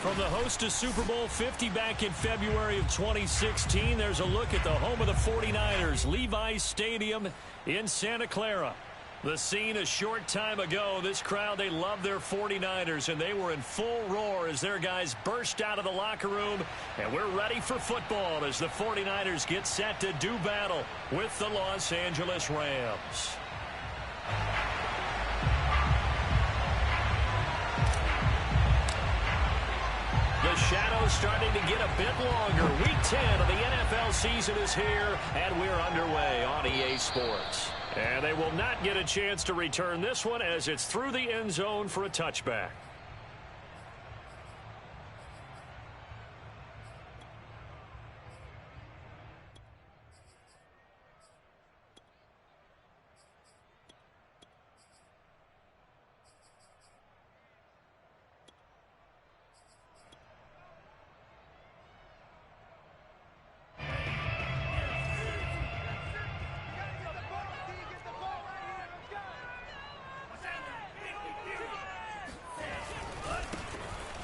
From the host to Super Bowl 50 back in February of 2016, there's a look at the home of the 49ers, Levi's Stadium in Santa Clara. The scene a short time ago, this crowd, they love their 49ers, and they were in full roar as their guys burst out of the locker room. And we're ready for football as the 49ers get set to do battle with the Los Angeles Rams. The shadow's starting to get a bit longer. Week 10 of the NFL season is here, and we're underway on EA Sports. And they will not get a chance to return this one as it's through the end zone for a touchback.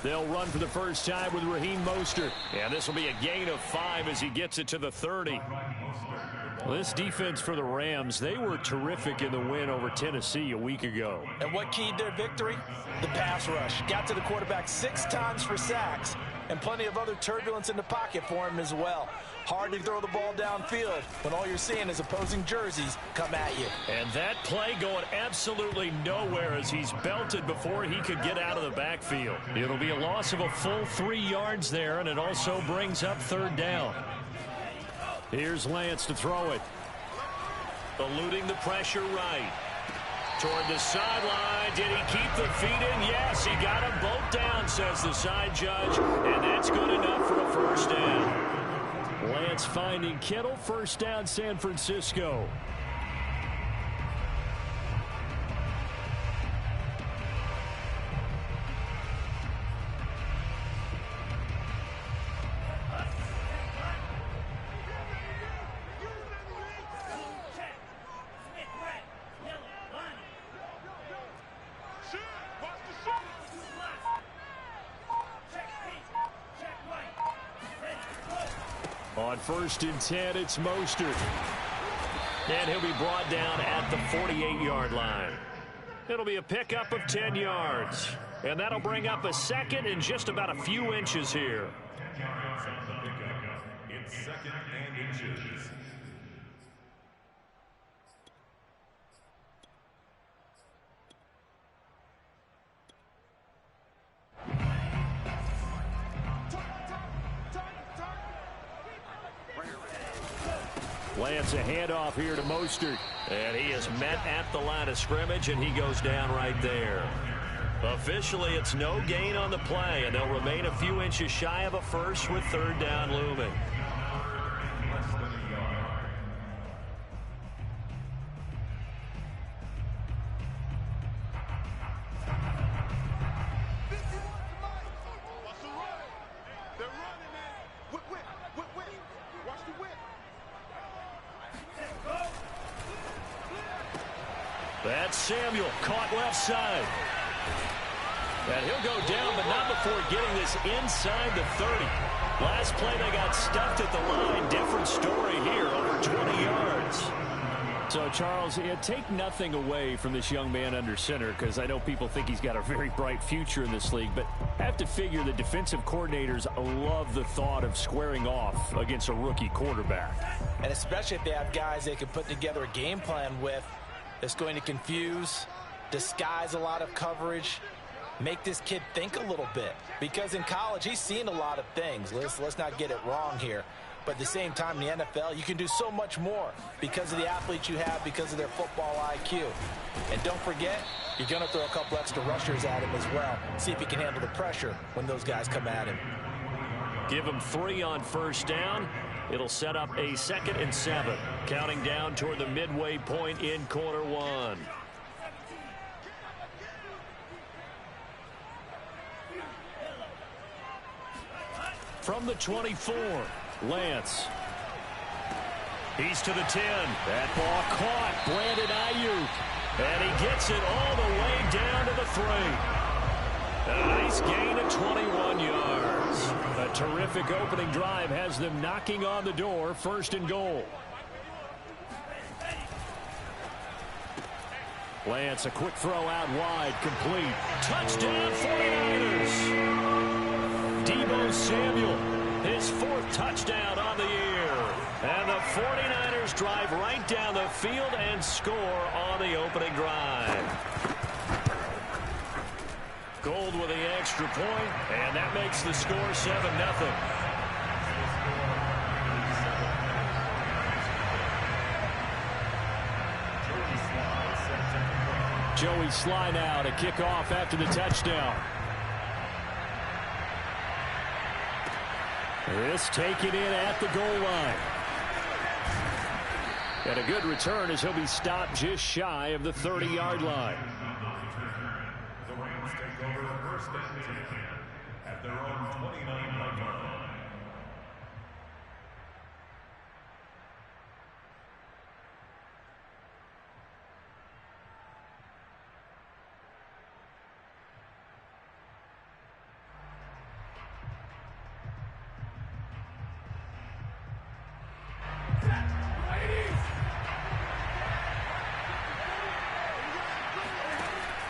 They'll run for the first time with Raheem Mostert. And this will be a gain of 5 as he gets it to the 30. Well, this defense for the Rams, they were terrific in the win over Tennessee a week ago. And what keyed their victory? The pass rush. Got to the quarterback 6 times for sacks, and plenty of other turbulence in the pocket for him as well. Hard to throw the ball downfield when all you're seeing is opposing jerseys come at you. And that play going absolutely nowhere as he's belted before he could get out of the backfield. It'll be a loss of a full 3 yards there, and it also brings up 3rd down. Here's Lance to throw it. Eluding the pressure right. Toward the sideline. Did he keep the feet in? Yes, he got them both down, says the side judge. And that's good enough for a first down. Lance finding Kittle. First down, San Francisco. On 1st and 10, it's Mostert. And he'll be brought down at the 48-yard line. It'll be a pickup of 10 yards. And that'll bring up a second and just about a few inches here. It's 2nd and inches. Lance, a handoff here to Mostert. And he is met at the line of scrimmage, and he goes down right there. Officially, it's no gain on the play, and they'll remain a few inches shy of a first with 3rd down looming. That's Samuel, caught left side. And he'll go down, but not before getting this inside the 30. Last play, they got stuffed at the line. Different story here, over 20 yards. So, Charles, take nothing away from this young man under center, because I know people think he's got a very bright future in this league, but I have to figure the defensive coordinators love the thought of squaring off against a rookie quarterback. And especially if they have guys they can put together a game plan with that's going to confuse, disguise a lot of coverage, make this kid think a little bit. Because in college, he's seen a lot of things. Let's not get it wrong here. But at the same time, in the NFL, you can do so much more because of the athletes you have, because of their football IQ. And don't forget, you're going to throw a couple extra rushers at him as well. See if he can handle the pressure when those guys come at him. Give him 3 on 1st down. It'll set up a 2nd and 7. Counting down toward the midway point in quarter 1. From the 24, Lance. He's to the 10. That ball caught. Brandon Ayuk. And he gets it all the way down to the 3. A nice gain of 21 yards. A terrific opening drive has them knocking on the door, 1st and goal. Lance, a quick throw out wide, complete. Touchdown, 49ers. Deebo Samuel, his 4th touchdown on the year. And the 49ers drive right down the field and score on the opening drive. Gold with the extra point, and that makes the score 7-0. Joey Sly now to kick off after the touchdown. This taken in at the goal line. And a good return as he'll be stopped just shy of the 30-yard line. The Rams take over 1st and 10 at their own 29-yard line.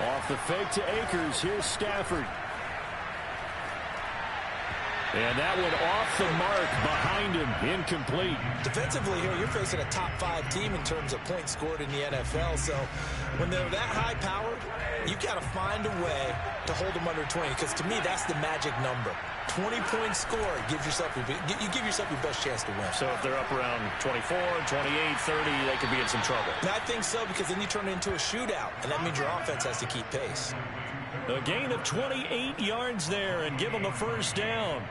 Off the fake to Akers. Here's Stafford. And that one off the mark behind him. Incomplete. Defensively here, you're facing a top 5 team in terms of points scored in the NFL. So when they're that high powered, you got to find a way to hold them under 20. Because to me, that's the magic number. 20-point score gives yourself you give yourself your best chance to win. So if they're up around 24, 28, 30, they could be in some trouble. And I think so, because then you turn it into a shootout, and that means your offense has to keep pace. A gain of 28 yards there and give them a 1st down.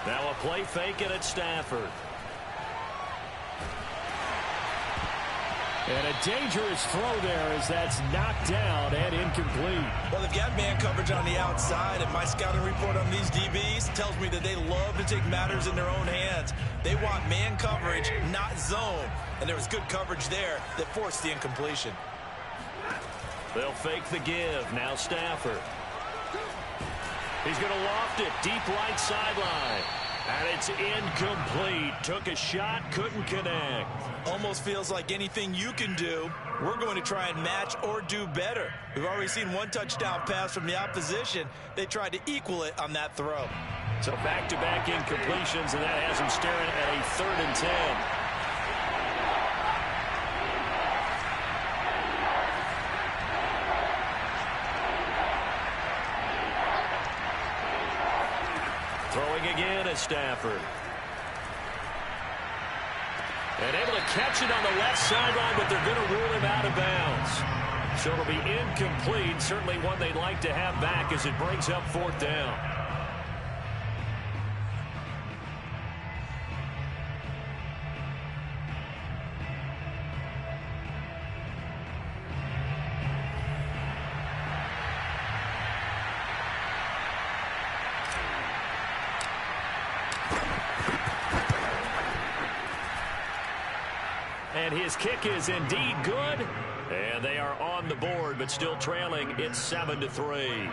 Now a play fake it at Stafford. And a dangerous throw there as that's knocked down and incomplete. Well, they've got man coverage on the outside, and my scouting report on these DBs tells me that they love to take matters in their own hands. They want man coverage, not zone. And there was good coverage there that forced the incompletion. They'll fake the give. Now Stafford. He's going to loft it deep right sideline. And it's incomplete. Took a shot, couldn't connect. Almost feels like anything you can do, we're going to try and match or do better. We've already seen one touchdown pass from the opposition. They tried to equal it on that throw. So back-to-back incompletions, and that has them staring at a 3rd and 10. Throwing again is Stafford. And able to catch it on the left sideline, but they're going to rule him out of bounds. So it'll be incomplete. Certainly one they'd like to have back as it brings up 4th down. And his kick is indeed good. And they are on the board, but still trailing. It's 7-3.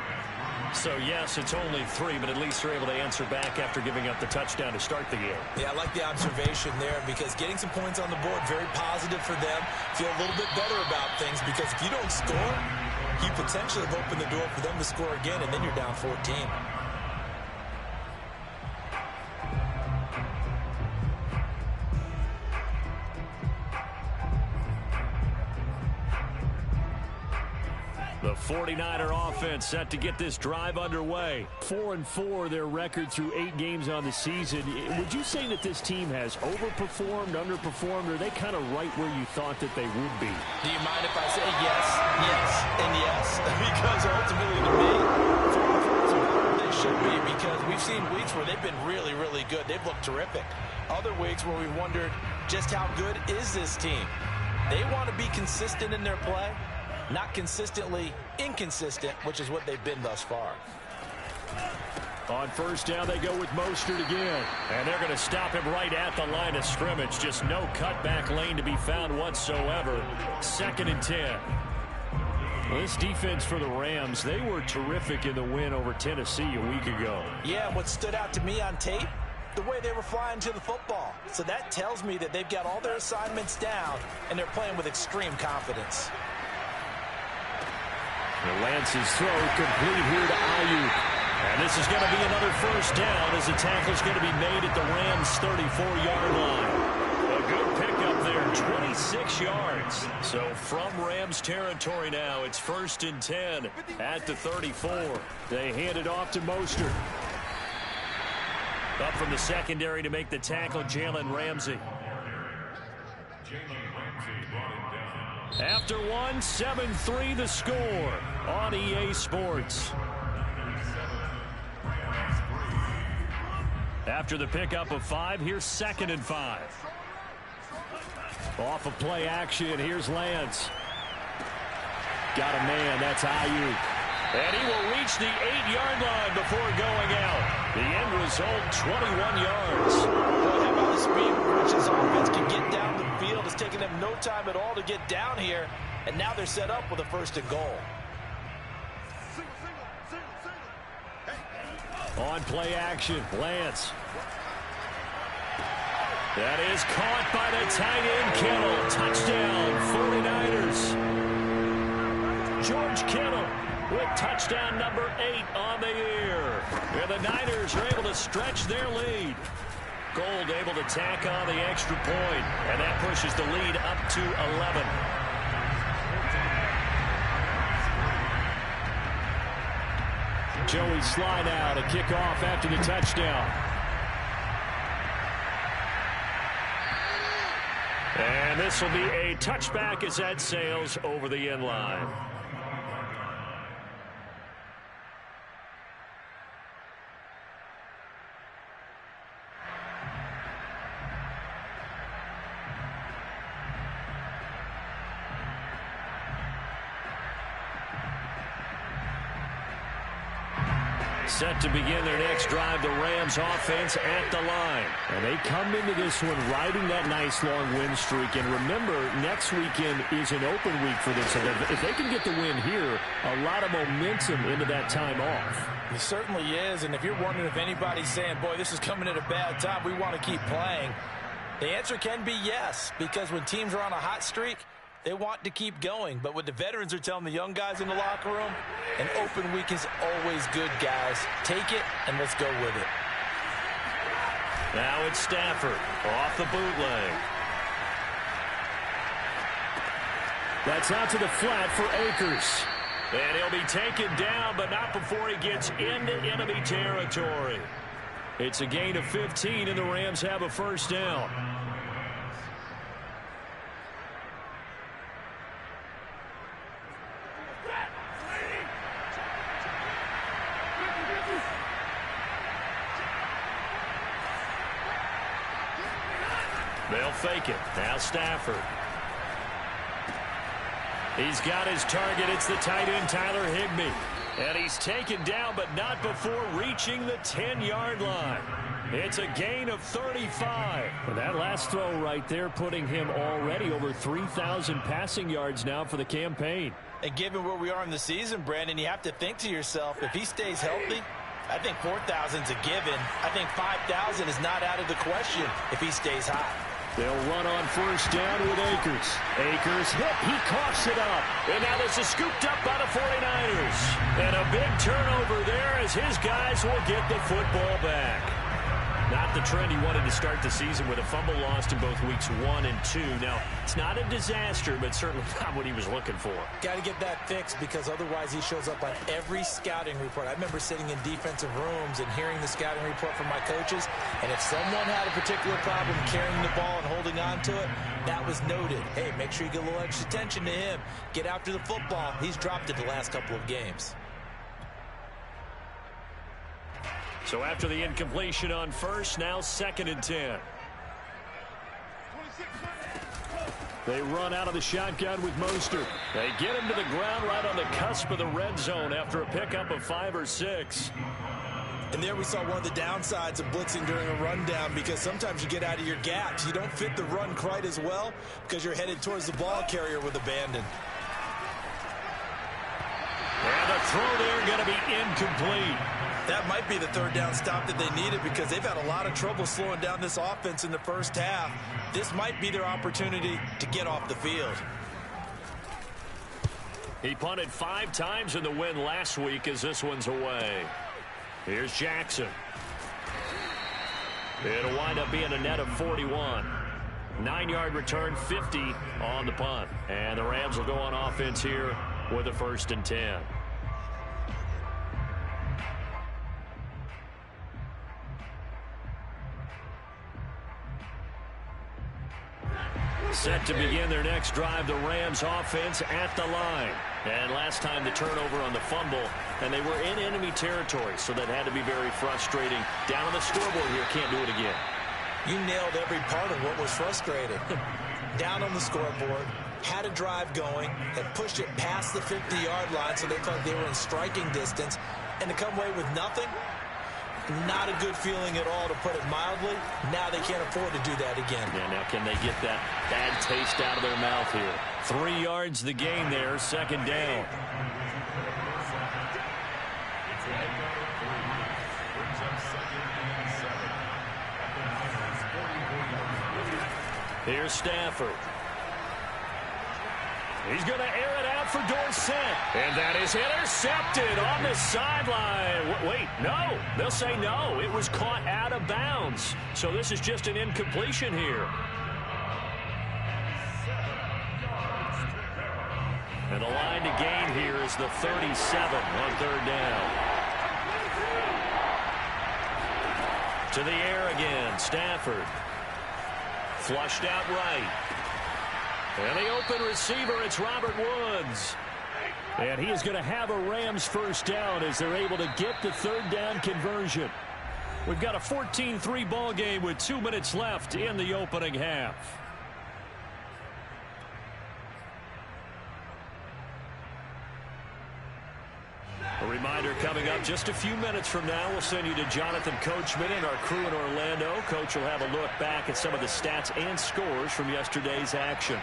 So, yes, it's only 3, but at least they're able to answer back after giving up the touchdown to start the game. Yeah, I like the observation there, because getting some points on the board, very positive for them. Feel a little bit better about things, because if you don't score, you potentially have opened the door for them to score again, and then you're down 14. The 49er offense set to get this drive underway. 4-4 their record through 8 games on the season. Would you say that this team has overperformed, underperformed, or are they kind of right where you thought that they would be? Do you mind if I say yes, yes, and yes? Because ultimately to me, they should be, because we've seen weeks where they've been really, really good. They've looked terrific. Other weeks where we wondered just how good is this team. They want to be consistent in their play, not consistently inconsistent, which is what they've been thus far. On first down, they go with Mostert again. And they're going to stop him right at the line of scrimmage. Just no cutback lane to be found whatsoever. 2nd and 10. Well, this defense for the Rams, they were terrific in the win over Tennessee a week ago. Yeah, and what stood out to me on tape, the way they were flying to the football. So that tells me that they've got all their assignments down, and they're playing with extreme confidence. Lance's throw complete here to Ayuk. And this is going to be another first down as the tackle's going to be made at the Rams' 34-yard line. A good pickup there, 26 yards. So from Rams territory now, it's 1st and 10 at the 34. They hand it off to Mostert. Up from the secondary to make the tackle, Jalen Ramsey. After one, 7-3 the score on EA Sports. After the pickup of 5, here's 2nd and 5. Off of play action, here's Lance. Got a man, that's Ayuk. And he will reach the 8-yard line before going out. The end result, 21 yards. Boy, how about the speed with which this offense can get down the field? It's taken them no time at all to get down here. And now they're set up with a 1st and goal. On play action, Lance. That is caught by the tight end, Kittle. Touchdown, 49ers. George Kittle with touchdown number 8 on the year. And the Niners are able to stretch their lead. Gold able to tack on the extra point, and that pushes the lead up to 11. Joey Sly now to kick off after the touchdown. And this will be a touchback as that sails over the end line. Set to begin their next drive, the Rams offense at the line. And they come into this one riding that nice long win streak. And remember, next weekend is an open week for them. So if they can get the win here, a lot of momentum into that time off. It certainly is. And if you're wondering if anybody's saying, boy, this is coming at a bad time, we want to keep playing, the answer can be yes. Because when teams are on a hot streak, they want to keep going. But what the veterans are telling the young guys in the locker room, an open week is always good, guys. Take it, and let's go with it. Now it's Stafford off the bootleg. That's out to the flat for Akers. And he'll be taken down, but not before he gets into enemy territory. It's a gain of 15, and the Rams have a first down. They'll fake it. Now Stafford. He's got his target. It's the tight end, Tyler Higbee. And he's taken down, but not before reaching the 10-yard line. It's a gain of 35. And that last throw right there putting him already over 3,000 passing yards now for the campaign. And given where we are in the season, Brandon, you have to think to yourself, if he stays healthy, I think 4,000 is a given. I think 5,000 is not out of the question if he stays hot. They'll run on first down with Akers. Akers hit. He coughs it up. And now this is scooped up by the 49ers. And a big turnover there as his guys will get the football back. Not the trend he wanted to start the season with a fumble lost in both weeks 1 and 2. Now, it's not a disaster, but certainly not what he was looking for. Got to get that fixed because otherwise he shows up on every scouting report. I remember sitting in defensive rooms and hearing the scouting report from my coaches, and if someone had a particular problem carrying the ball and holding on to it, that was noted. Hey, make sure you get a little extra attention to him. Get after the football. He's dropped it the last couple of games. So after the incompletion on first, now 2nd and 10. They run out of the shotgun with Mostert. They get him to the ground right on the cusp of the red zone after a pickup of 5 or 6. And there we saw one of the downsides of blitzing during a rundown, because sometimes you get out of your gaps. You don't fit the run quite as well because you're headed towards the ball carrier with abandon. And the throw there going to be incomplete. That might be the 3rd down stop that they needed, because they've had a lot of trouble slowing down this offense in the first half. This might be their opportunity to get off the field. He punted 5 times in the win last week, as this one's away. Here's Jackson. It'll wind up being a net of 41. 9-yard return, 50 on the punt. And the Rams will go on offense here with a 1st and 10. Set to begin their next drive, the Rams offense at the line. And last time the turnover on the fumble, and they were in enemy territory, so that had to be very frustrating. Down on the scoreboard here, can't do it again. You nailed every part of what was frustrating. Down on the scoreboard, had a drive going, had pushed it past the 50-yard line, so they thought they were in striking distance, and to come away with nothing, not a good feeling at all, to put it mildly. Now they can't afford to do that again. Yeah, now can they get that bad taste out of their mouth here? 3 yards the gain there, 2nd down. Here's Stafford. He's going to air it out for Dorsett. And that is intercepted on the sideline. Wait, no. They'll say no. It was caught out of bounds. So this is just an incompletion here. And the line to gain here is the 37 on 3rd down. To the air again, Stafford. Flushed out right. And the open receiver, it's Robert Woods. And he is going to have a Rams 1st down as they're able to get the 3rd down conversion. We've got a 14-3 ball game with 2 minutes left in the opening half. A reminder, coming up just a few minutes from now, we'll send you to Jonathan Coachman and our crew in Orlando. Coach will have a look back at some of the stats and scores from yesterday's action.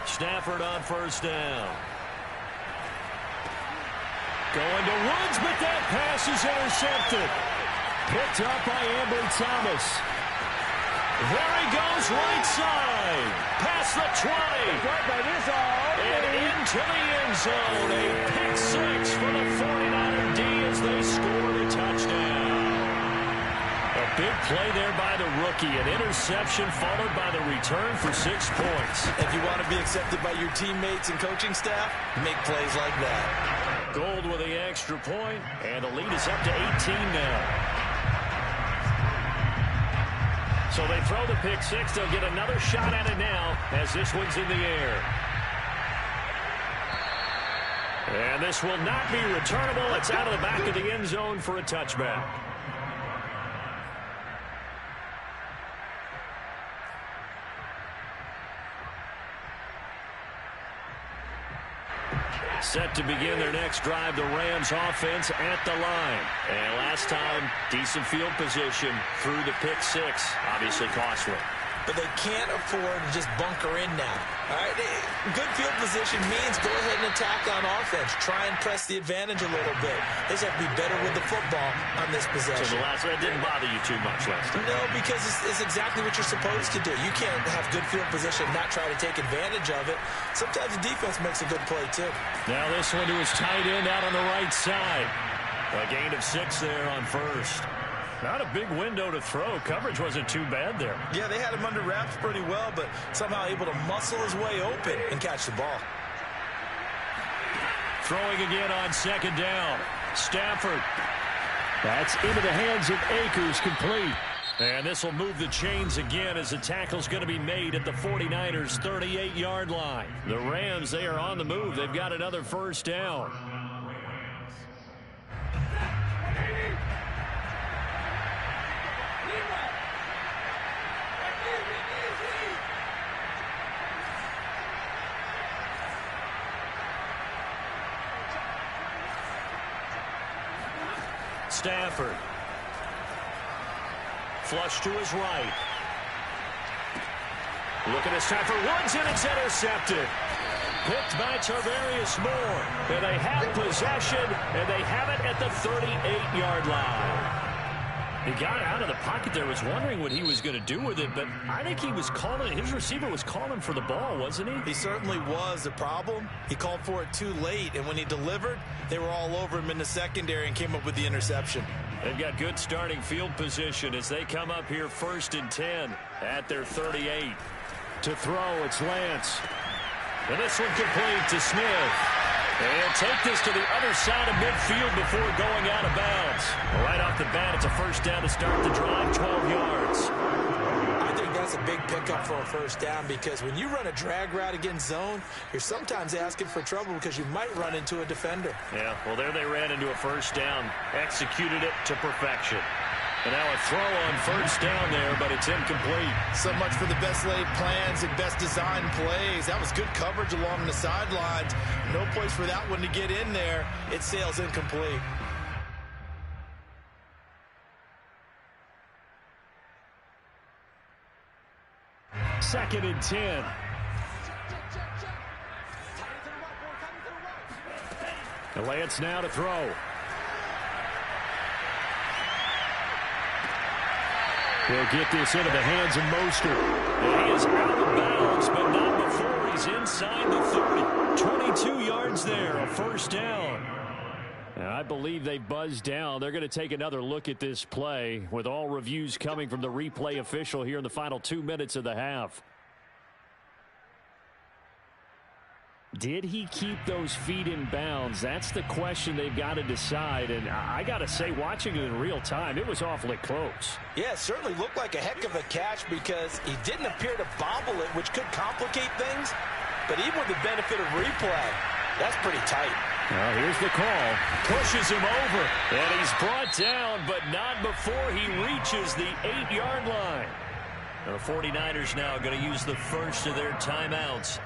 Stafford on 1st down. Going to Woods, but that pass is intercepted. Picked up by Ambry Thomas. There he goes, right side. Past the 20. And into the end zone. A pick 6 for the 49er D as they score the touchdown. A big play there by the rookie. An interception followed by the return for 6 points. If you want to be accepted by your teammates and coaching staff, make plays like that. Gold with the extra point, and the lead is up to 18 now. So they throw the pick 6. They'll get another shot at it now as this one's in the air. And this will not be returnable. It's out of the back of the end zone for a touchback. Set to begin their next drive, the Rams offense at the line. And last time, decent field position through the pick 6. Obviously costly. But they can't afford to just bunker in now. All right, good field position means go ahead and attack on offense. Try and press the advantage a little bit. They just have to be better with the football on this possession. So the last one didn't bother you too much last time. No, because it's exactly what you're supposed to do. You can't have good field position and not try to take advantage of it. Sometimes the defense makes a good play, too. Now this one to his tight end out on the right side. A gain of 6 there on 1st. Not a big window to throw. Coverage wasn't too bad there. Yeah, they had him under wraps pretty well, but somehow able to muscle his way open and catch the ball. Throwing again on 2nd down. Stafford. That's into the hands of Akers, complete. And this will move the chains again as the tackle's going to be made at the 49ers' 38-yard line. The Rams, they are on the move. They've got another first down. Stafford. Flush to his right. Looking at Stafford. Woods, and it's intercepted. Picked by Tarvarius Moore. And they have possession, and they have it at the 38-yard line. He got out of the pocket there, was wondering what he was going to do with it, but I think he was calling, his receiver was calling for the ball, wasn't he? He certainly was. The problem, he called for it too late, and when he delivered, they were all over him in the secondary and came up with the interception. They've got good starting field position as they come up here 1st and 10 at their 38. To throw, it's Lance. And this one complete to Smith. And take this to the other side of midfield before going out of bounds. Right off the bat, it's a first down to start the drive, 12 yards. I think that's a big pickup for a first down because when you run a drag route against zone, you're sometimes asking for trouble because you might run into a defender. Yeah, well, there they ran into a first down, executed it to perfection. And now a throw on first down there, but it's incomplete. So much for the best laid plans and best designed plays. That was good coverage along the sidelines. No place for that one to get in there. It sails incomplete. Second and 10. Lance now to throw. He'll get this into the hands of Mostert. And he is out of bounds, but not before he's inside the 30. 22 yards there, a first down. And I believe they buzzed down. They're going to take another look at this play with all reviews coming from the replay official here in the final 2 minutes of the half. Did he keep those feet in bounds? That's the question they've got to decide. And I got to say, watching it in real time, it was awfully close. Yeah, it certainly looked like a heck of a catch because he didn't appear to bobble it, which could complicate things. But even with the benefit of replay, that's pretty tight. Well, here's the call. Pushes him over. And he's brought down, but not before he reaches the 8-yard line. The 49ers now going to use the first of their timeouts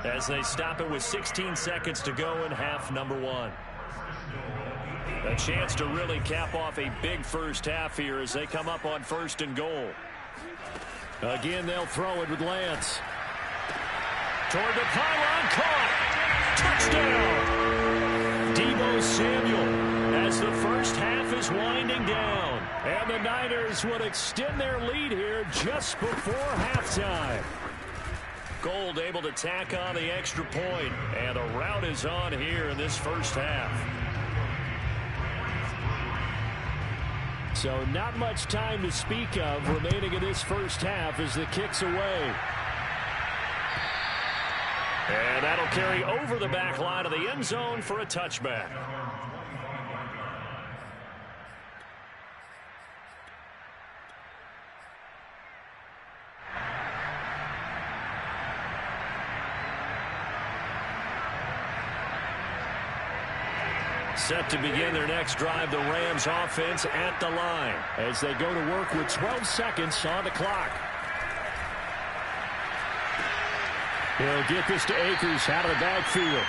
as they stop it with 16 seconds to go in half number 1. A chance to really cap off a big first half here as they come up on 1st and goal. Again, they'll throw it with Lance. Toward the pylon, caught. Touchdown. Deebo Samuel as the first half is winding down. And the Niners would extend their lead here just before halftime. Gold able to tack on the extra point, and the rout is on here in this first half. So not much time to speak of remaining in this first half as the kick's away. And that'll carry over the back line of the end zone for a touchback. Set to begin their next drive, the Rams offense at the line as they go to work with 12 seconds on the clock. He'll get this to Akers out of the backfield.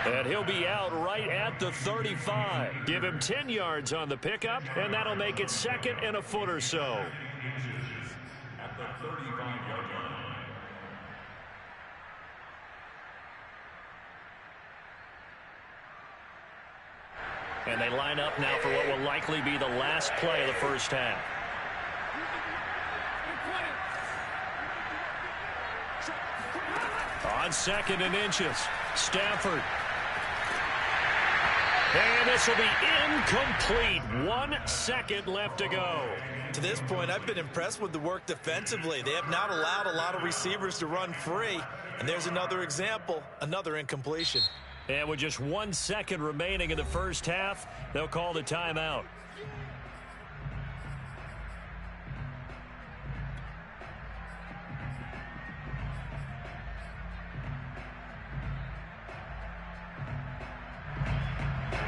And he'll be out right at the 35. Give him 10 yards on the pickup, and that'll make it 2nd and a foot or so. At the 35-yard line. And they line up now for what will likely be the last play of the first half. On 2nd and inches, Stafford. And this will be incomplete. 1 second left to go. To this point, I've been impressed with the work defensively. They have not allowed a lot of receivers to run free. And there's another example, another incompletion. And with just 1 second remaining in the first half, they'll call the timeout.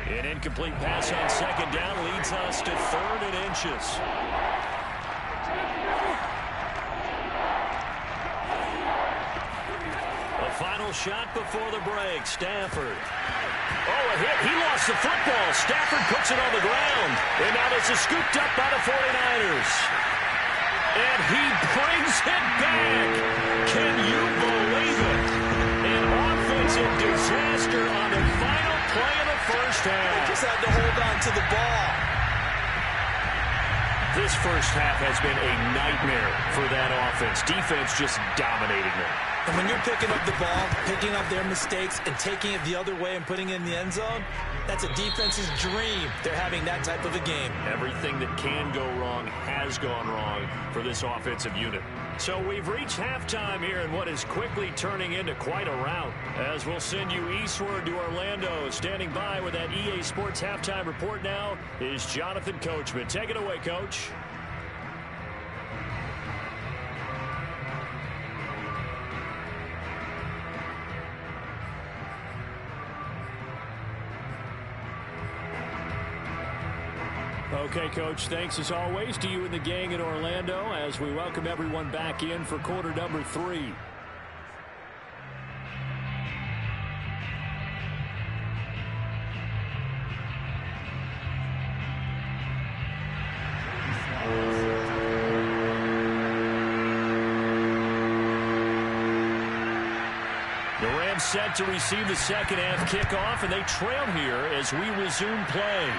An incomplete pass on second down leads us to 3rd and inches. A final shot before the break. Stafford. Oh, a hit. He lost the football. Stafford puts it on the ground. And now this is scooped up by the 49ers. And he brings it back. Can you believe it? An offensive disaster on the final play of the first half. Just had to hold on to the ball. This first half has been a nightmare for that offense. Defense just dominating them. And when you're picking up the ball, picking up their mistakes, and taking it the other way and putting it in the end zone, that's a defense's dream. They're having that type of a game. Everything that can go wrong has gone wrong for this offensive unit. So we've reached halftime here in what is quickly turning into quite a rout. As we'll send you eastward to Orlando. Standing by with that EA Sports halftime report now is Jonathan Coachman. Take it away, Coach. Okay, Coach, thanks as always to you and the gang in Orlando as we welcome everyone back in for quarter number 3. The Rams set to receive the second half kickoff, and they trail here as we resume play.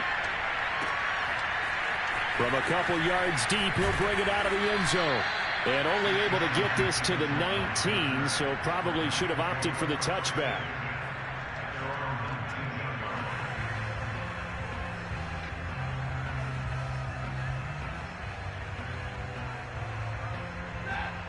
From a couple yards deep, he'll bring it out of the end zone. And only able to get this to the 19, so probably should have opted for the touchback.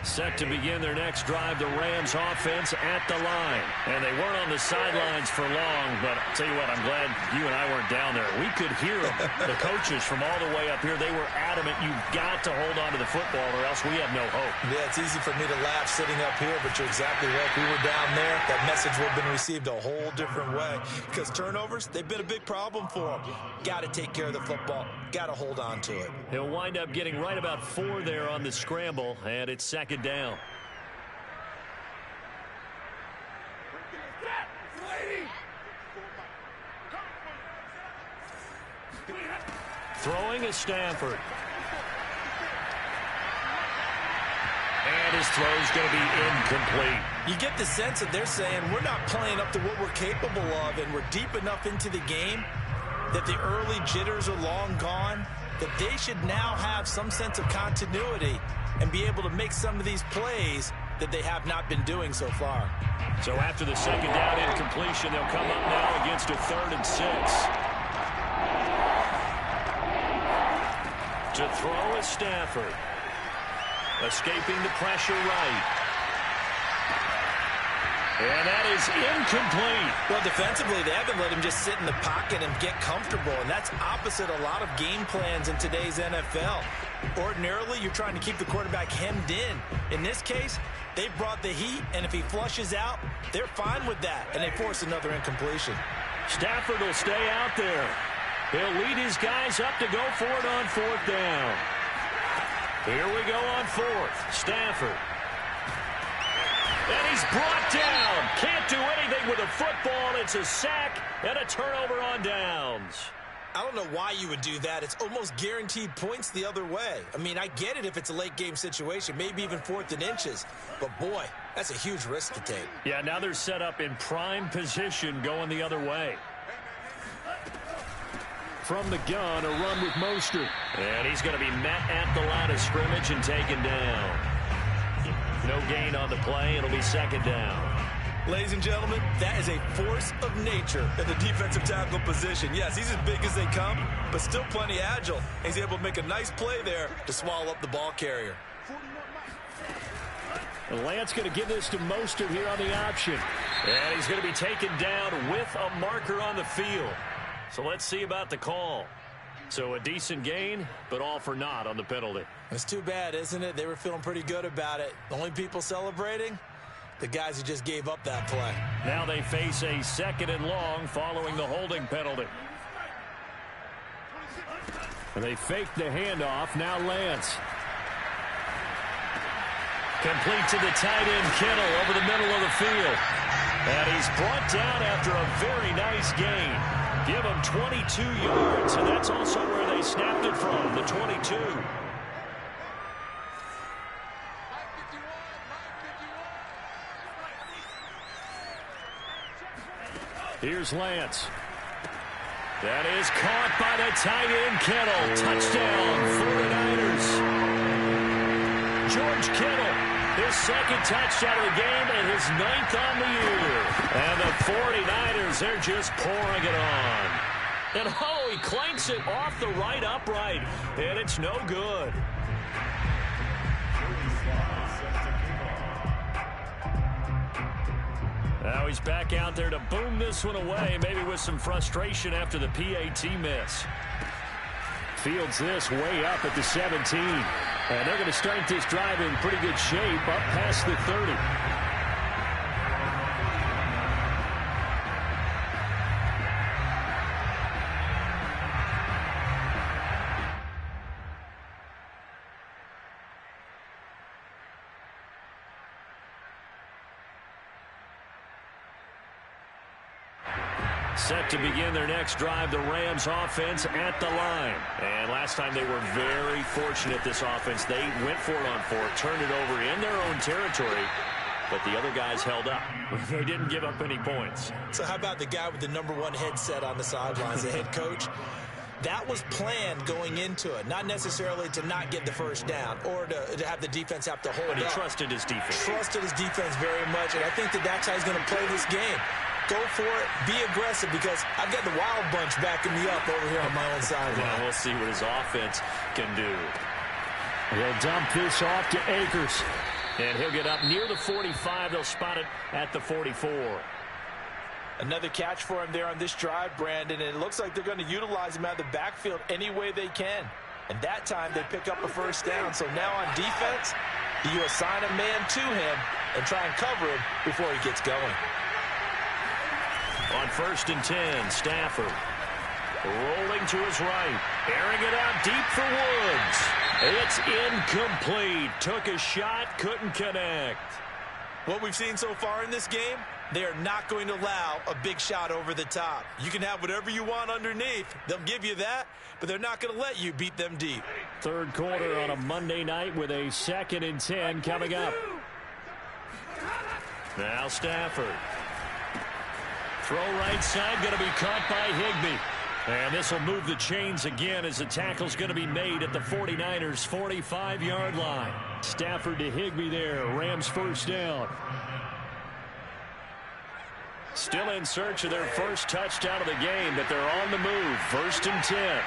Set to begin their next drive, the Rams offense at the line. And they weren't on the sidelines for long, but I'll tell you what, I'm glad you and I weren't down there. We could hear them, the coaches from all the way up here. They were adamant, you've got to hold on to the football or else we have no hope. Yeah, it's easy for me to laugh sitting up here, but you're exactly right. If we were down there, that message would have been received a whole different way. Because turnovers, they've been a big problem for them. Got to take care of the football. Got to hold on to it. He'll wind up getting right about 4 there on the scramble, and it's second down. Throwing is Stafford. And his throw's going to be incomplete. You get the sense that they're saying we're not playing up to what we're capable of, and we're deep enough into the game that the early jitters are long gone, that they should now have some sense of continuity and be able to make some of these plays that they have not been doing so far. So after the second down incompletion, they'll come up now against a 3rd and 6. To throw is Stafford. Escaping the pressure right. And that is incomplete. Well, defensively, they haven't let him just sit in the pocket and get comfortable, and that's opposite a lot of game plans in today's NFL. Ordinarily, you're trying to keep the quarterback hemmed in. In this case, they brought the heat, and if he flushes out, they're fine with that, and they force another incompletion. Stafford will stay out there. He'll lead his guys up to go for it on 4th down. Here we go on 4th. Stafford. And he's brought down. Can't do anything with a football. It's a sack and a turnover on downs. I don't know why you would do that. It's almost guaranteed points the other way. I mean, I get it if it's a late game situation, maybe even 4th and inches. But, boy, that's a huge risk to take. Yeah, now they're set up in prime position going the other way. From the gun, a run with Mostert. And he's going to be met at the line of scrimmage and taken down. No gain on the play. It'll be second down. Ladies and gentlemen, that is a force of nature in the defensive tackle position. Yes, he's as big as they come, but still plenty agile. He's able to make a nice play there to swallow up the ball carrier. And Lance going to give this to Mostert here on the option. And he's going to be taken down with a marker on the field. So let's see about the call. So a decent gain, but all for naught on the penalty. It's too bad, isn't it? They were feeling pretty good about it. The only people celebrating, the guys who just gave up that play. Now they face a 2nd and long following the holding penalty. They fake the handoff. Now Lance. Complete to the tight end, Kittle, over the middle of the field. And he's brought down after a very nice gain. Give him 22 yards, and that's also where they snapped it from, the 22. Here's Lance. That is caught by the tight end, Kittle. Touchdown, 49ers. George Kittle, his second touchdown of the game and his 9th on the year. And the 49ers, they're just pouring it on. And oh, he clanks it off the right upright, and it's no good. Now he's back out there to boom this one away, maybe with some frustration after the PAT miss. Fields this way up at the 17. And they're going to start this drive in pretty good shape up past the 30. Set to begin their next drive, the Rams offense at the line. And last time they were very fortunate, this offense. They went for it on fourth, turned it over in their own territory, but the other guys held up. They didn't give up any points. So how about the guy with the #1 headset on the sidelines, the head coach? That was planned going into it, not necessarily to not get the first down or to have the defense have to hold up. But he trusted his defense. Trusted his defense very much, and I think that's how he's going to play this game. Go for it. Be aggressive, because I've got the Wild Bunch backing me up over here on my own sideline. Well, we'll see what his offense can do. He'll dump this off to Akers. And he'll get up near the 45. They'll spot it at the 44. Another catch for him there on this drive, Brandon. And it looks like they're going to utilize him out of the backfield any way they can. And that time they pick up a first down. So now on defense, you assign a man to him and try and cover him before he gets going. On 1st and 10, Stafford rolling to his right, airing it out deep for Woods. It's incomplete. Took a shot, couldn't connect. What we've seen so far in this game, they are not going to allow a big shot over the top. You can have whatever you want underneath. They'll give you that, but they're not going to let you beat them deep. Third quarter on a Monday night with a 2nd and 10 coming up. Now Stafford. Throw right side, going to be caught by Higbee. And this will move the chains again as the tackle's going to be made at the 49ers' 45-yard line. Stafford to Higbee there. Rams first down. Still in search of their first touchdown of the game, but they're on the move. 1st and 10.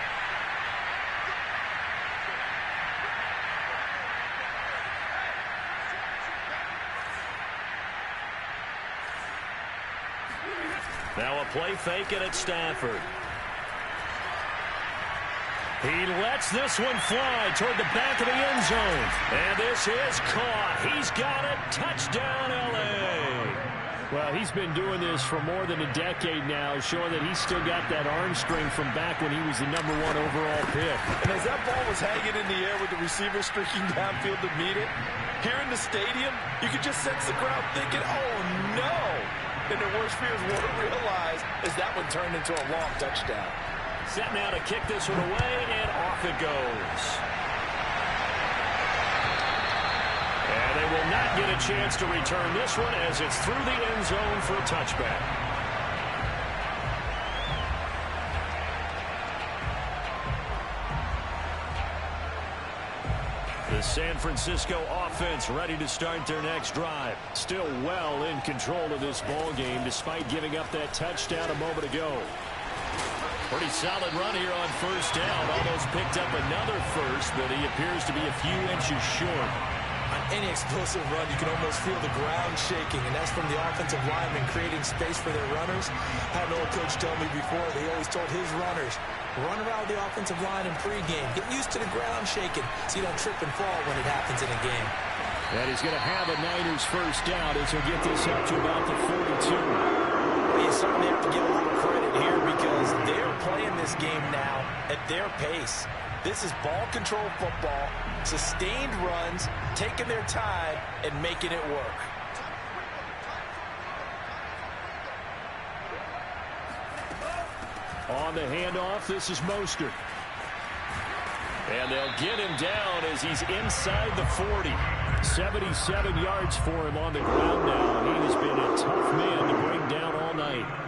Now a play fake, and it's Stafford. He lets this one fly toward the back of the end zone. And this is caught. He's got it. Touchdown, L.A. Well, he's been doing this for more than a decade now, showing that he's still got that arm string from back when he was the #1 overall pick. And as that ball was hanging in the air with the receiver streaking downfield to meet it, here in the stadium, you could just sense the crowd thinking, oh, no. And their worst fears won't realize as that one turned into a long touchdown. Set now to kick this one away, and off it goes. And they will not get a chance to return this one as it's through the end zone for a touchback. The San Francisco offense ready to start their next drive. Still well in control of this ball game despite giving up that touchdown a moment ago. Pretty solid run here on 1st down. Almost picked up another first, but he appears to be a few inches short. On any explosive run, you can almost feel the ground shaking, and that's from the offensive linemen creating space for their runners. I had an old coach tell me before, they always told his runners, run around the offensive line in pregame. Get used to the ground shaking so you don't trip and fall when it happens in a game. And he's going to have a Niners first down as he'll get this up to about the 42. Well, you certainly have to give a little credit here because they're playing this game now at their pace. This is ball control football, sustained runs, taking their time, and making it work. On the handoff, this is Mostert. And they'll get him down as he's inside the 40. 77 yards for him on the ground now. He has been a tough man to bring down all night.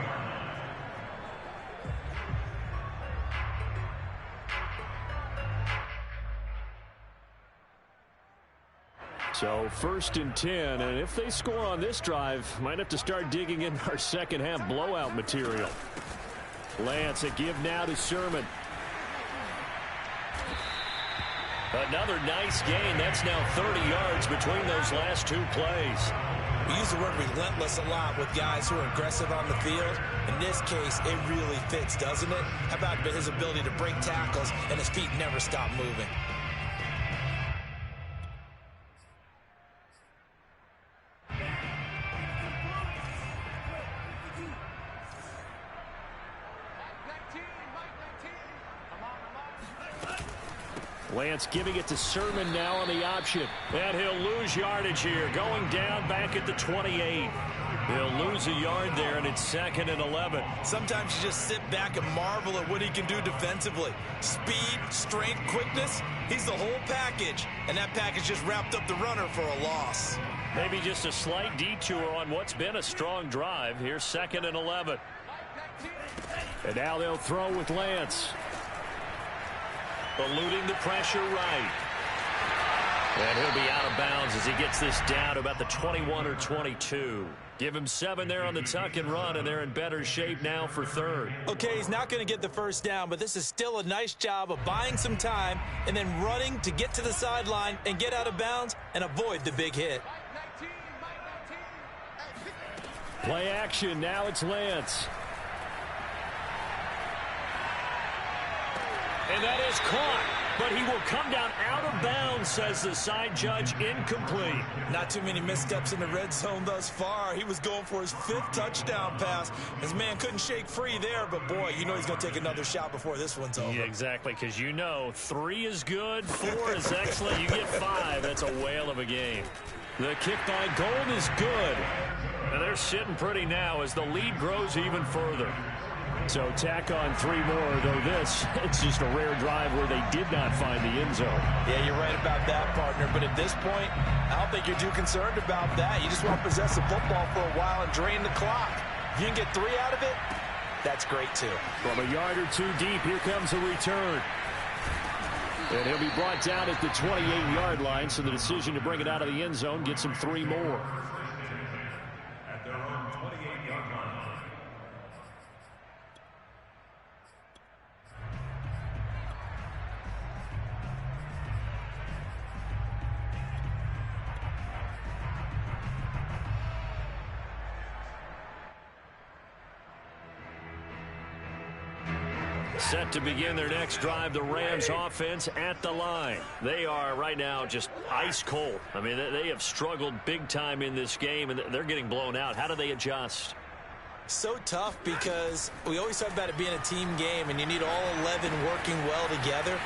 So 1st and 10, and if they score on this drive, might have to start digging in our second half blowout material. Lance, a give now to Sermon. Another nice gain. That's now 30 yards between those last 2 plays. We use the word relentless a lot with guys who are aggressive on the field. In this case, it really fits, doesn't it? How about his ability to break tackles and his feet never stop moving? Lance giving it to Sermon now on the option. And he'll lose yardage here. Going down back at the 28. He'll lose a yard there, and it's 2nd and 11. Sometimes you just sit back and marvel at what he can do defensively. Speed, strength, quickness. He's the whole package. And that package just wrapped up the runner for a loss. Maybe just a slight detour on what's been a strong drive. Here's 2nd and 11. And now they'll throw with Lance. Eluding the pressure right. And he'll be out of bounds as he gets this down to about the 21 or 22. Give him 7 there on the tuck and run, and they're in better shape now for 3rd. Okay, he's not going to get the first down, but this is still a nice job of buying some time and then running to get to the sideline and get out of bounds and avoid the big hit. Play action. Now it's Lance. And that is caught, but he will come down out of bounds, says the side judge. Incomplete. Not too many missteps in the red zone thus far. He was going for his 5th touchdown pass. His man couldn't shake free there, but boy, you know he's going to take another shot before this one's over. Yeah, exactly, because you know 3 is good, 4 is excellent. You get 5. That's a whale of a game. The kick by Gold is good. And they're sitting pretty now as the lead grows even further. So tack on 3 more, though it's just a rare drive where they did not find the end zone. Yeah, you're right about that, partner. But at this point, I don't think you're too concerned about that. You just want to possess the football for a while and drain the clock. If you can get 3 out of it, that's great, too. From a yard or 2 deep, here comes a return. And he'll be brought down at the 28-yard line, so the decision to bring it out of the end zone gets him 3 more. At their own 28-yard line. Set to begin their next drive, the Rams offense at the line. They are right now just ice cold. I mean, they have struggled big time in this game, and they're getting blown out. How do they adjust? So tough because we always talk about it being a team game, and you need all 11 working well together.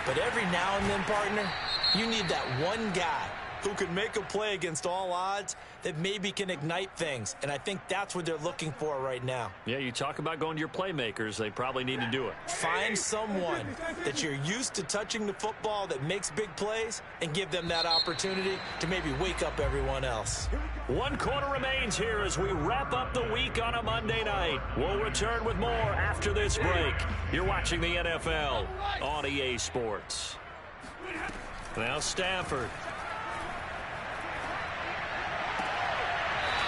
But every now and then, partner, you need that one guy who can make a play against all odds that maybe can ignite things. And I think that's what they're looking for right now. Yeah, you talk about going to your playmakers. They probably need to do it. Find someone that you're used to touching the football that makes big plays and give them that opportunity to maybe wake up everyone else. 1 quarter remains here as we wrap up the week on a Monday night. We'll return with more after this break. You're watching the NFL on EA Sports. Now Stafford.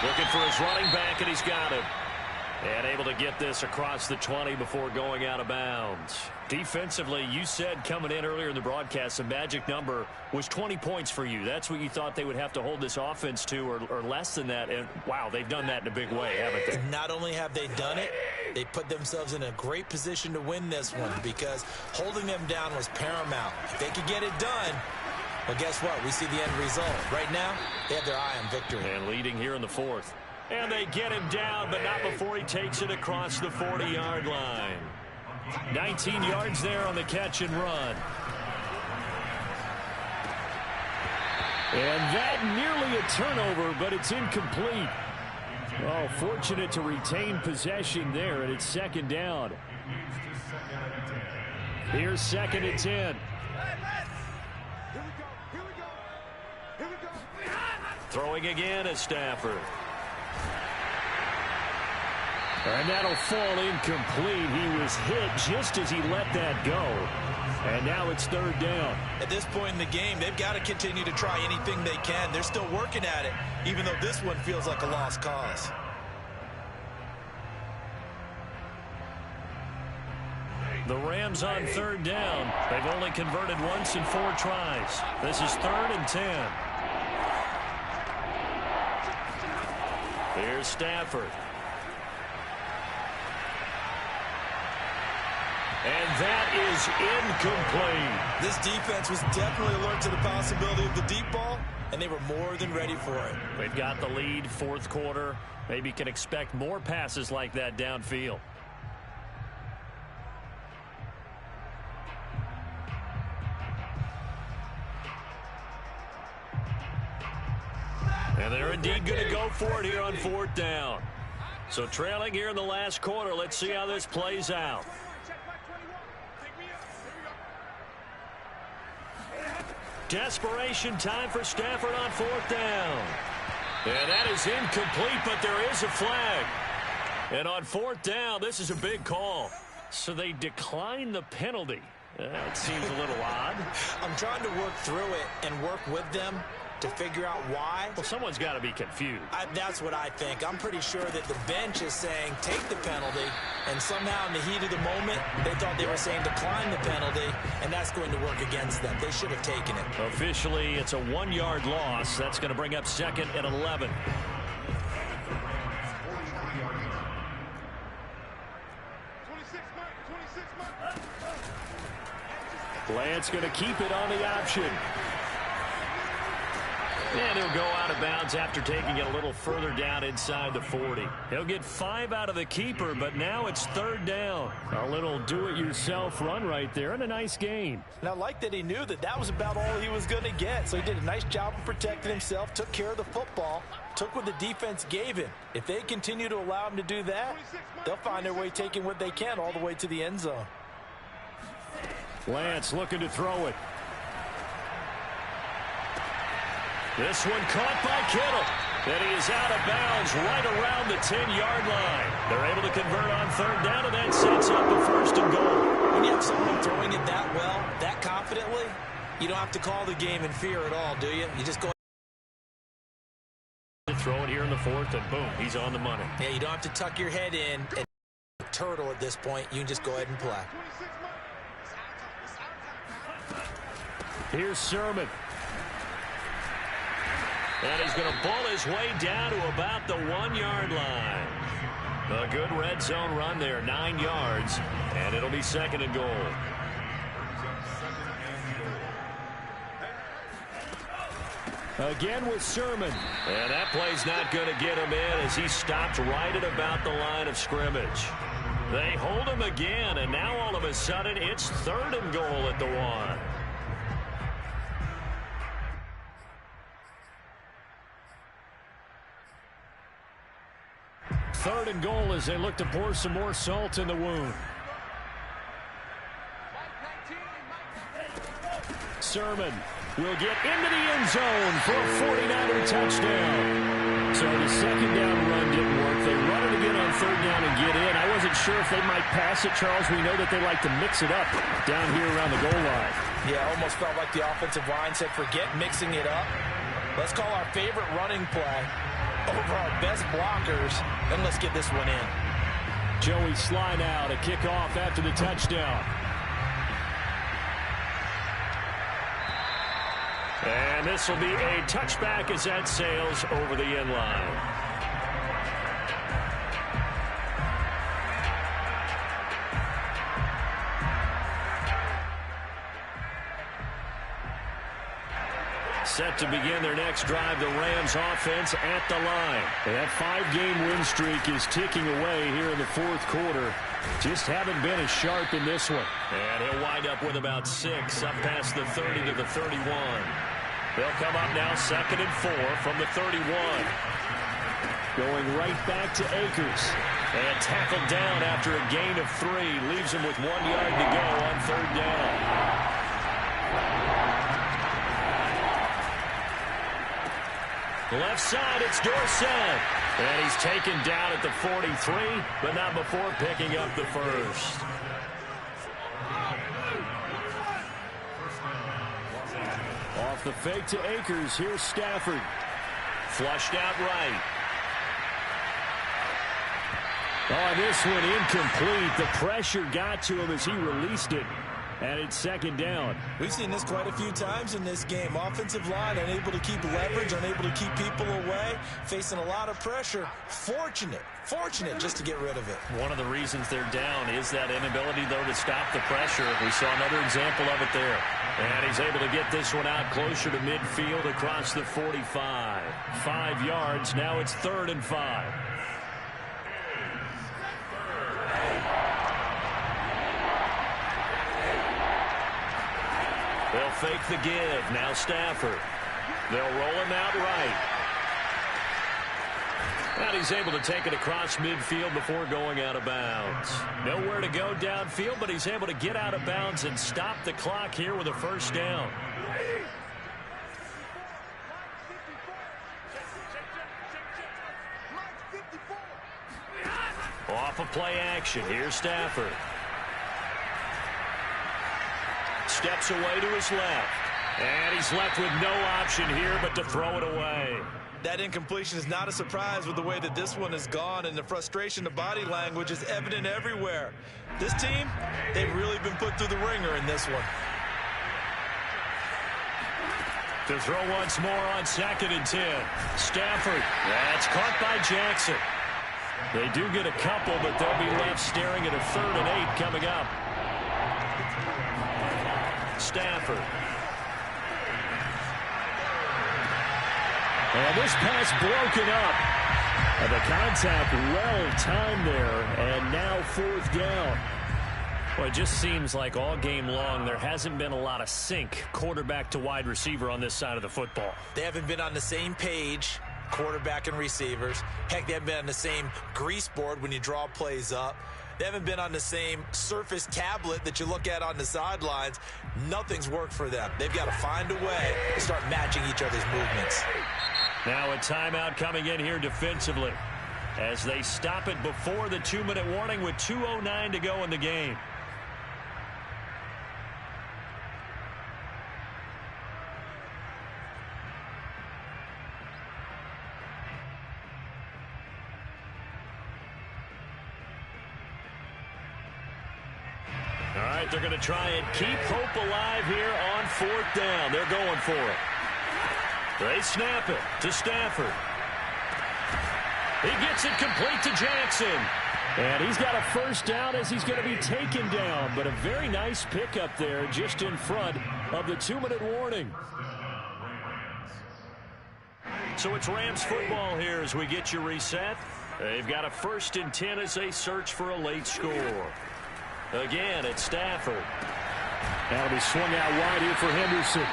Looking for his running back, and he's got him. And able to get this across the 20 before going out of bounds. Defensively, you said coming in earlier in the broadcast, the magic number was 20 points for you. That's what you thought they would have to hold this offense to, or less than that. And, wow, they've done that in a big way, haven't they? Not only have they done it, they put themselves in a great position to win this one because holding them down was paramount. If they could get it done, well, guess what? We see the end result. Right now, they have their eye on victory. And leading here in the 4th. And they get him down, but not before he takes it across the 40-yard line. 19 yards there on the catch and run. And that nearly a turnover, but it's incomplete. Oh, fortunate to retain possession there, and it's second down. Here's second and 10. Throwing again is Stafford. And that'll fall incomplete. He was hit just as he let that go. And now it's third down. At this point in the game, they've got to continue to try anything they can. They're still working at it, even though this one feels like a lost cause. The Rams on third down. They've only converted once in 4 tries. This is third and 10. Here's Stafford. And that is incomplete. This defense was definitely alert to the possibility of the deep ball, and they were more than ready for it. They've got the lead, fourth quarter. Maybe can expect more passes like that downfield. And they're indeed going to go for it here on fourth down. So trailing here in the last quarter. Let's see how this plays out. Desperation time for Stafford on fourth down. And that is incomplete, but there is a flag. And on fourth down, this is a big call. So they decline the penalty. That seems a little odd. I'm trying to work through it and work with them to figure out why. Well, someone's got to be confused. That's what I think. I'm pretty sure that the bench is saying take the penalty, and somehow in the heat of the moment, they thought they were saying decline the penalty, and that's going to work against them. They should have taken it. Officially, it's a 1-yard loss. That's going to bring up second and 11. Lance going to keep it on the option. And he'll go out of bounds after taking it a little further down inside the 40. He'll get 5 out of the keeper, but now it's third down. A little do-it-yourself run right there, and a nice gain. And I like that he knew that that was about all he was going to get. So he did a nice job of protecting himself, took care of the football, took what the defense gave him. If they continue to allow him to do that, they'll find their way taking what they can all the way to the end zone. Lance looking to throw it. This one caught by Kittle. And he is out of bounds right around the 10-yard line. They're able to convert on third down, and that sets up a first and goal. When you have someone throwing it that well, that confidently, you don't have to call the game in fear at all, do you? You just go throw it here in the fourth, and boom, he's on the money. Yeah, you don't have to tuck your head in and turtle at this point. You can just go ahead and play. Here's Sermon. And he's going to ball his way down to about the 1-yard line. A good red zone run there, 9 yards, and it'll be second and goal. Again with Sermon. And that play's not going to get him in as he stopped right at about the line of scrimmage. They hold him again, and now all of a sudden it's third and goal at the 1. Third and goal as they look to pour some more salt in the wound. Sermon will get into the end zone for a 49er touchdown. So the second down run didn't work. They run it again on third down and get in. I wasn't sure if they might pass it, Charles. We know that they like to mix it up down here around the goal line. Yeah, almost felt like the offensive line said, forget mixing it up. Let's call our favorite running play over our best blockers, and let's get this one in. Joey Sly now to kick off after the touchdown. And this will be a touchback as that sails over the end line. Set to begin their next drive, the Rams offense at the line. And that 5-game win streak is ticking away here in the fourth quarter. Just haven't been as sharp in this one. And he'll wind up with about 6 up past the 30 to the 31. They'll come up now 2nd and 4 from the 31. Going right back to Akers. And tackled down after a gain of 3. Leaves him with 1 yard to go on 3rd down. Left side, it's Dorsett. And he's taken down at the 43, but not before picking up the first. Off the fake to Akers, here's Stafford. Flushed out right. Oh, this one incomplete. The pressure got to him as he released it. And it's 2nd down. We've seen this quite a few times in this game. Offensive line unable to keep leverage, unable to keep people away, facing a lot of pressure. Fortunate just to get rid of it. One of the reasons they're down is that inability, though, to stop the pressure. We saw another example of it there. And he's able to get this one out closer to midfield across the 45. 5 yards. Now it's 3rd and 5. They'll fake the give. Now Stafford. They'll roll him out right. And he's able to take it across midfield before going out of bounds. Nowhere to go downfield, but he's able to get out of bounds and stop the clock here with a 1st down. Off of play action. Here's Stafford. Steps away to his left. And he's left with no option here but to throw it away. That incompletion is not a surprise with the way that this one has gone, and the frustration, the body language is evident everywhere. This team, they've really been put through the ringer in this one. To throw once more on 2nd and 10. Stafford. That's caught by Jackson. They do get a couple, but they'll be left staring at a 3rd and 8 coming up. Stafford. And this pass broken up. And the contact well timed there. And now 4th down. Well, it just seems like all game long there hasn't been a lot of sync quarterback to wide receiver on this side of the football. They haven't been on the same page, quarterback and receivers. Heck, they haven't been on the same grease board when you draw plays up. They haven't been on the same surface tablet that you look at on the sidelines. Nothing's worked for them. They've got to find a way to start matching each other's movements. Now a timeout coming in here defensively as they stop it before the 2-minute warning with 2:09 to go in the game. All right, they're going to try and keep hope alive here on 4th down. They're going for it. They snap it to Stafford. He gets it complete to Jackson. And he's got a 1st down as he's going to be taken down. But a very nice pickup there just in front of the 2-minute warning. So it's Rams football here as we get you reset. They've got a 1st and 10 as they search for a late score. Again, it's Stafford. That'll be swung out wide here for Henderson.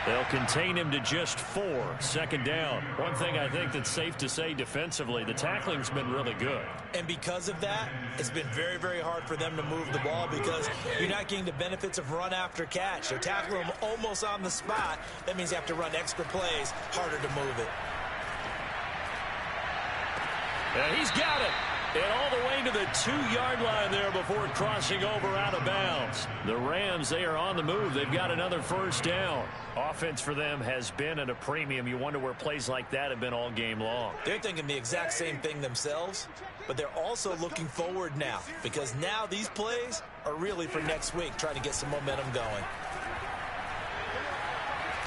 They'll contain him to just 4. 2nd down. One thing I think that's safe to say defensively, the tackling's been really good. And because of that, it's been very, very hard for them to move the ball because you're not getting the benefits of run after catch. They're tackling them almost on the spot. That means you have to run extra plays, harder to move it. And he's got it. And all the way to the 2-yard line there before crossing over out of bounds. The Rams, they are on the move. They've got another 1st down. Offense for them has been at a premium. You wonder where plays like that have been all game long. They're thinking the exact same thing themselves, but they're also looking forward now because now these plays are really for next week, trying to get some momentum going.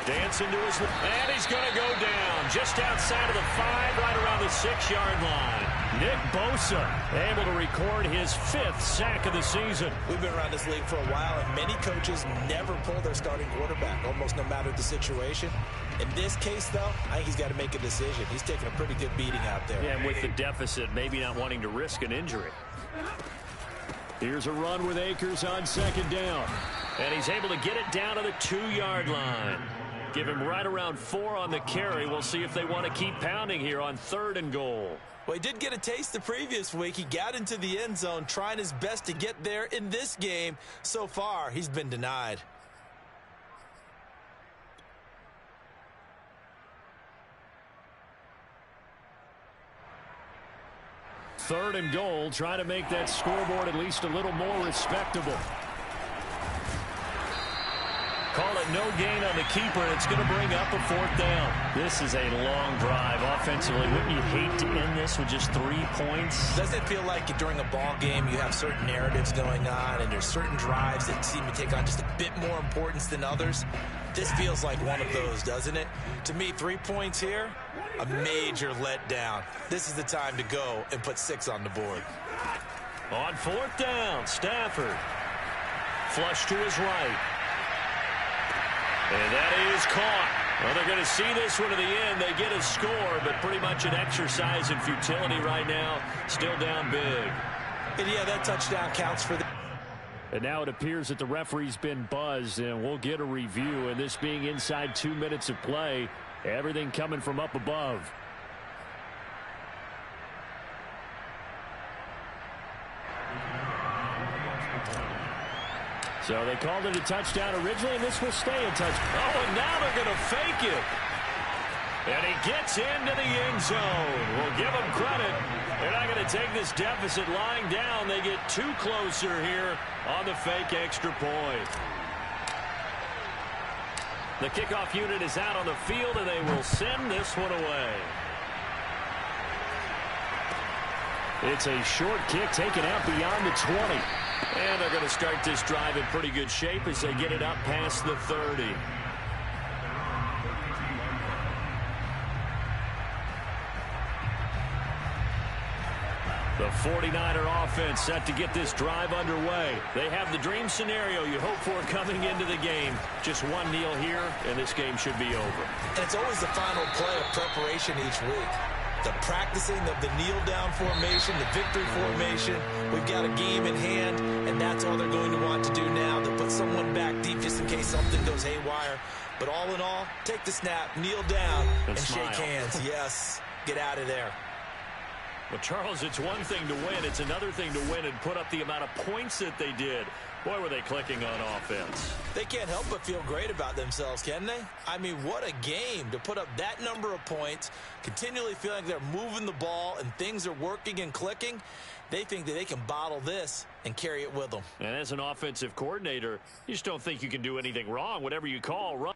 Dancing to his left, and he's going to go down just outside of the 5, right around the 6-yard line. Nick Bosa able to record his 5th sack of the season. We've been around this league for a while, and many coaches never pull their starting quarterback, almost no matter the situation. In this case, though, I think he's got to make a decision. He's taking a pretty good beating out there. Yeah, and with the deficit, maybe not wanting to risk an injury. Here's a run with Akers on 2nd down. And he's able to get it down to the 2-yard line. Give him right around 4 on the carry. We'll see if they want to keep pounding here on 3rd and goal. Well, he did get a taste the previous week. He got into the end zone, trying his best to get there in this game. So far, he's been denied. Third and goal, trying to make that scoreboard at least a little more respectable. Call it no gain on the keeper, and it's going to bring up a 4th down. This is a long drive offensively. Wouldn't you hate to end this with just 3 points? Doesn't it feel like during a ball game you have certain narratives going on, and there's certain drives that seem to take on just a bit more importance than others? This feels like one of those, doesn't it? To me, 3 points here, a major letdown. This is the time to go and put 6 on the board. On 4th down, Stafford. Flush to his right. And that is caught. Well, they're going to see this one to the end. They get a score, but pretty much an exercise in futility right now. Still down big. And yeah, that touchdown counts for them. And now it appears that the referee's been buzzed, and we'll get a review. And this being inside 2 minutes of play, everything coming from up above. So they called it a touchdown originally, and this will stay a touchdown. Oh, and now they're going to fake it. And he gets into the end zone. We'll give them credit. They're not going to take this deficit lying down. They get 2 closer here on the fake extra point. The kickoff unit is out on the field, and they will send this one away. It's a short kick taken out beyond the 20. And they're going to start this drive in pretty good shape as they get it up past the 30. The 49er offense set to get this drive underway. They have the dream scenario you hope for coming into the game. Just one kneel here, and this game should be over. And it's always the final play of preparation each week. The practicing of the kneel-down formation, the victory formation. We've got a game in hand, and that's all they're going to want to do now, to put someone back deep just in case something goes haywire. But all in all, take the snap, kneel down, and shake hands. Yes, get out of there. Well, Charles, it's one thing to win. It's another thing to win and put up the amount of points that they did. Boy, were they clicking on offense. They can't help but feel great about themselves, can they? I mean, what a game to put up that number of points, continually feeling like they're moving the ball and things are working and clicking. They think that they can bottle this and carry it with them. And as an offensive coordinator, you just don't think you can do anything wrong. Whatever you call, run.